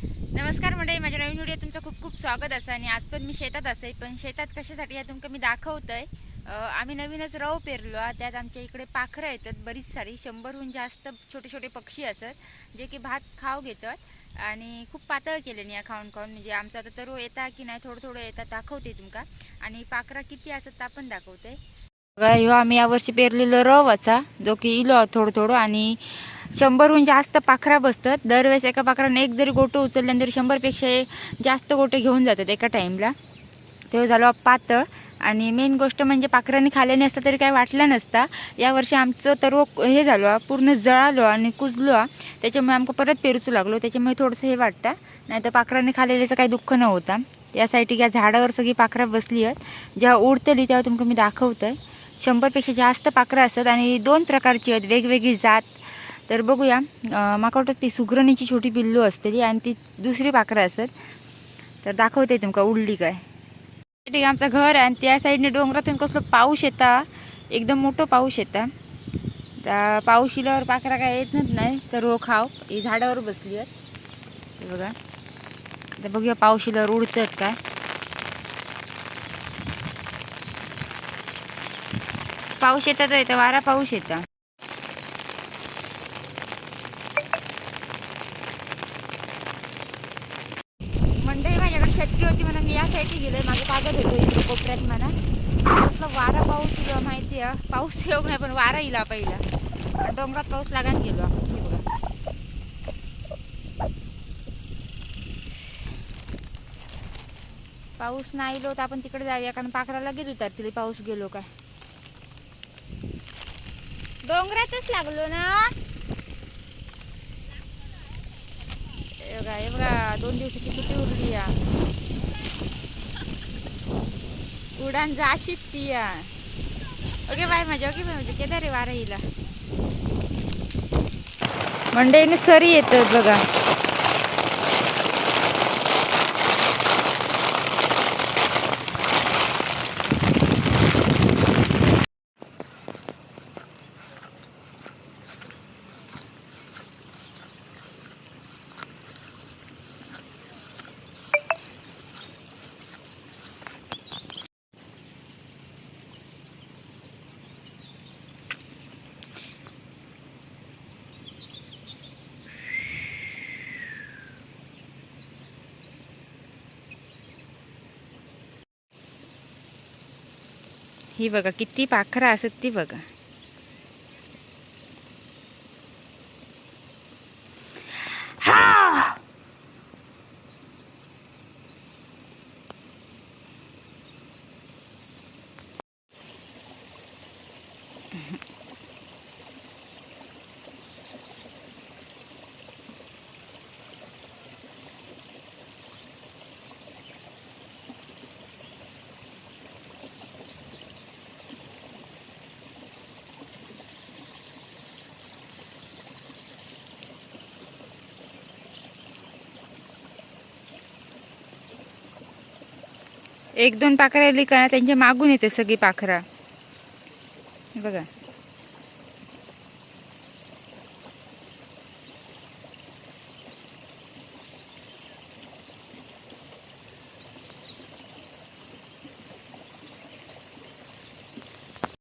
नमस्कार मंडळी, माझ्या नवीन व्हिडिओ तुमचं खूप खूप स्वागत असं. आणि आज पण मी शेतात असे, पण शेतात कशासाठी आहे तुमका मी दाखवतोय. आम्ही नवीनच रव पेरलो. त्यात आमच्या इकडे पाखरं येतात बरीच सारी, 100हून जास्त छोटे छोटे पक्षी असतात जे की भात खाऊ घेतात आणि खूप पातळ केले या खाऊन खाऊन. म्हणजे आमचा आता तर येता की नाही, थोडं थोडं येतात दाखवते तुमका. आणि पाखरा किती असतात त्या पण दाखवते. ह्यो आम्ही यावर्षी पेरलेलो रव असा, जो की इलो थोडं थोडं. आणि 100हून जास्त पाखरा बसतात दरवेळेस. एका पाखराने एक जरी गोटं उचलल्यानंतर 100पेक्षा जास्त गोटे घेऊन जातात एका टाइमला. तो झालो पातळ. आणि मेन गोष्ट म्हणजे पाखरांनी खाल्ल्याने असता तरी काय वाटलं नसता. यावर्षी आमचं तर हे झालो पूर्ण जळालो आणि कुजलो, त्याच्यामुळे आमका परत पेरूचू लागलो. त्याच्यामुळे थोडंसं हे वाटतं, नाही तर पाखरांनी खाल्लेल्याचं काही दुःख नव्हता. यासाठी या झाडावर सगळी पाखरं बसली आहेत. जेव्हा उडतली तेव्हा तुमका मी दाखवतोय. 100पेक्षा जास्त पाखरं असतात आणि 2 प्रकारची आहेत, वेगवेगळी जात. तर बघूया. माका वाटतं ती सुग्रणीची छोटी पिल्लू असते आणि ती दुसरी पाखरं असत. तर दाखवते तुमका उडली काय. ठीक, आमचं घर आहे आणि त्या साईडने डोंगरातून कसलं पाऊस येता, एकदम मोठं पाऊस येता. त्या पाऊस इल्यावर पाखरा काय येत नाही, तर रोखाव ही झाडावर बसली आहेत. बघा, आता बघूया पाऊस इल्यावर उडतात काय. पाऊस येतात येतं, वारा पाऊस येता. मंडई माझ्याकडे छत्री होती म्हणून मी या साईडला गेलोय. माझं कागद होतो इकडे कोपऱ्यात म्हणा. कसला वारा पाऊस येतो माहिती आहे. पाऊस येऊ नाही पण वारा इला पहिला. डोंगरात पाऊस लागान गेलो. हे बघा, पाऊस नाही इलो तर आपण तिकडे जाऊया, कारण पाखरा लगेच उतरतील पाऊस गेलो काय. डोंगरातच लागलो ना. हे बघा 2 दिवसाची सुट्टी उरली या. उडान जाशीत ती या. ओके बाय माझ्या, ओके बाय माझ्या. केदार रे वारा हिला मंडईने सरी येतात बघा. ही बघा किती पाखरं असत ती बघा. एक 2 पाखरं आली का त्यांच्या मागून येते सगळी पाखरा बघा.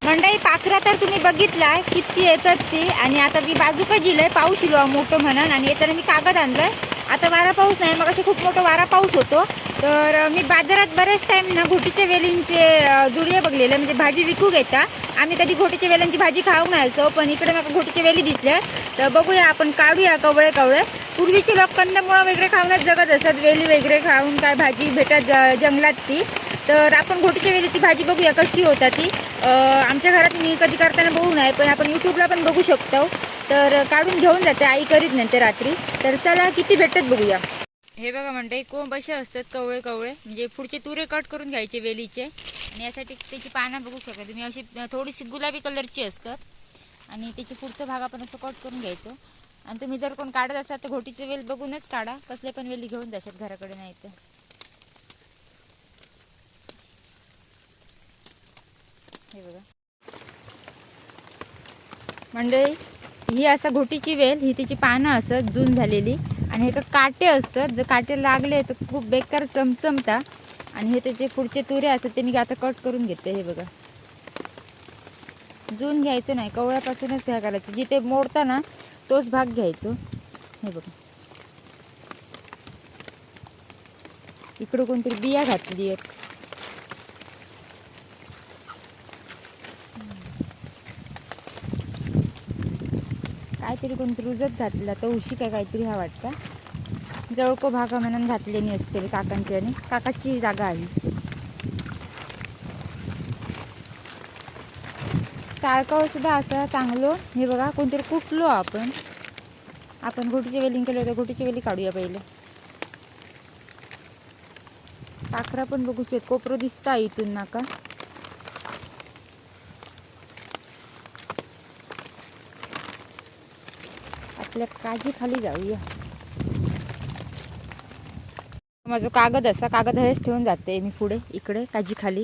मंडई पाखरा तर तुम्ही बघितलाय किती येतात ती. आणि आता मी बाजूका जिलंय, पाऊस इलो मोठं म्हणून. आणि येताना मी कागद आणलंय. आता वारा पाऊस नाही, मग असे खूप मोठा वारा पाऊस होतो. तर मी बाजारात बरेच टाइम ना घोटीच्या वेलींचे जुडिये बघलेले, म्हणजे भाजी विकू घेता. आम्ही कधी घोटीच्या वेलांची भाजी खाऊ नयचो, पण इकडे मला घोटीच्या वेली दिसल्या. तर बघूया आपण काढूया कवळे कवळे. पूर्वीचे लोक कंदमुळं वगैरे खाऊनच जगत असत, वेली वगैरे खाऊन काय भाजी भेटत जंगलात ती. तर आपण घोटीच्या वेलीची भाजी बघूया कशी होता ती. आमच्या घरात मी कधी करताना बघू नाही, पण आपण यूट्यूबला पण बघू शकतो. तर काढून घेऊन जाते आई करीत नंतर रात्री. तर चला किती भेटत बघूया. हे बघा मंडई कोंब असे असतात कवळे कवळे, म्हणजे पुढचे तुरे कट करून घ्यायचे वेलीचे. आणि यासाठी त्याची पानं बघू शकता तुम्ही, अशी थोडीशी गुलाबी कलरची असतात. आणि त्याची पुढचा भाग आपण असं कट करून घ्यायचो. आणि तुम्ही जर कोण काढत असाल तर घोटीचे वेल बघूनच काढा, कसले पण वेली घेऊन जाशात घराकडे नाही तर. हे बघा मंडळी, ही असं घोटीची वेल, ही तिची पानं असत जून झालेली. आणि हे काटे असतात, जर काटे लागले तर खूप बेकार चमचमता. आणि हे त्याचे पुढचे तुरे असतात ते मी आता कट करून घेते. हे बघा, जून घ्यायचं नाही, कवळ्यापासूनच ह्या करायचं. जिथे मोडता ना तोच भाग घ्यायचो. हे बघा, इकडं कोणतरी बिया घातली आहेत. काहीतरी कोणतरी रुजत घातलं तर उशी काय काहीतरी हा वाटतं. जवळको भागा म्हणून घातलेली असते काकांची आणि काकाची जागा आली. ताळकाव सुद्धा असं चांगलं. हे बघा, कोणतरी कुठलो आपण घोटीची वेलिंग केलं होतं. घोटीची वेली काढूया पहिले. पाखरा पण बघूच, कोपरो दिसता इथून नाका. आपल्या काजी खाली जाऊया. माझा कागद असा, कागद हळेच ठेवून जाते मी पुढे इकडे काजी खाली.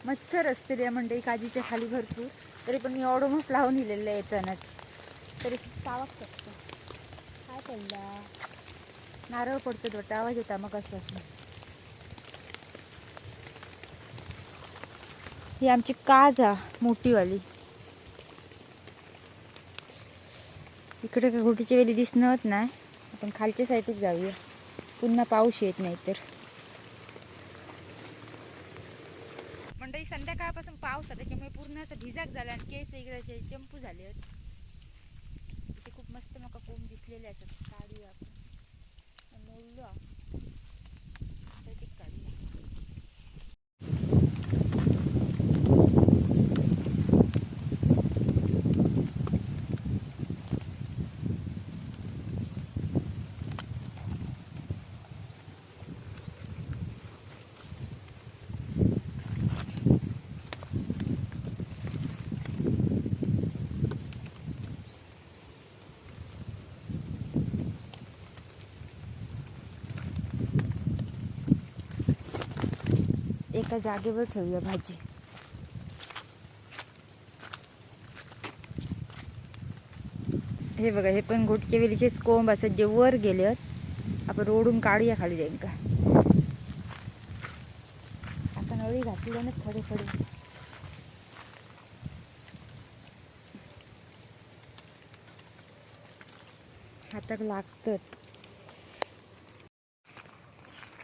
मच्छर असतील या मंडई काजीच्या खाली भरपूर. तरी पण मी ऑडोमस लावून दिलेलं आहे येतानाच, तरी चावक शकतो. काय पडला, नारळ पडतो वाटतं, आवाज येता मग असं. ही आमची काज मोठीवाली. इकडे काय घोटीची वेली दिसणं नाही. आपण खालच्या साईडच जाऊया, पुन्हा पाऊस येत नाही तर. मंडई संध्याकाळपासून पाऊस आहे, त्याच्यामुळे पूर्ण असं भिजाक झाला आणि केस वगैरे असे चंपू झाले. इथे खूप मस्त मका कोंब दिसलेले असतात. काढूया आपण, मोडलो काढूया. एका जागेवर ठेवूया भाजी. हे बघा, हे पण घोटच्या वेलीचेच कोंब असत जे वर गेले. आपण ओढून काढूया खाली जाईन का. आता नळी घातली ना थोडे थोडे. हाताक लागतात.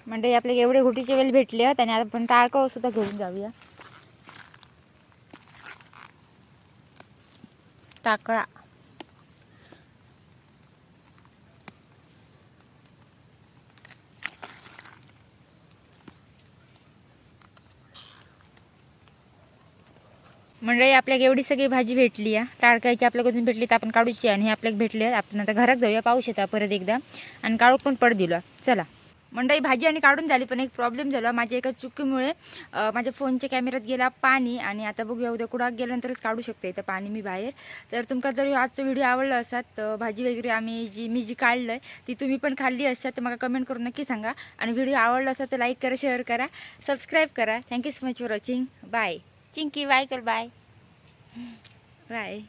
म्हणजे आपल्याला एवढे घोटीचे वेल भेटले आहेत आणि आपण टाळकाव सुद्धा घेऊन जाऊया. टाकळा मंडळी, आपल्याला एवढी सगळी भाजी भेटली आहे. टाळकायची आपल्याकडून भेटली तर आपण काढूची, आणि हे आपल्याला भेटले. आपण आता घरात जाऊया, पाऊस येता परत एकदा, आणि काढू पण पड दिला. चला मंडळी, भाजी आणि काढून झाली, पण एक प्रॉब्लेम झाला माझ्या एका चुकीमुळे. माझ्या फोनच्या कॅमेऱ्यात गेला पाणी, आणि आता बघूया उद्या कुठं गेल्यानंतरच काढू शकते इथं पाणी मी बाहेर. तर तुमका जर आजचा व्हिडिओ आवडला असत तर भाजी वगैरे मी जी काढलं ती तुम्ही पण खाल्ली असतात तर मला कमेंट करून नक्की सांगा. आणि व्हिडिओ आवडला असेल तर लाईक करा, शेअर करा, सबस्क्राईब करा. Thank you so much for watching. Bye Chinki, bye कर, बाय बाय.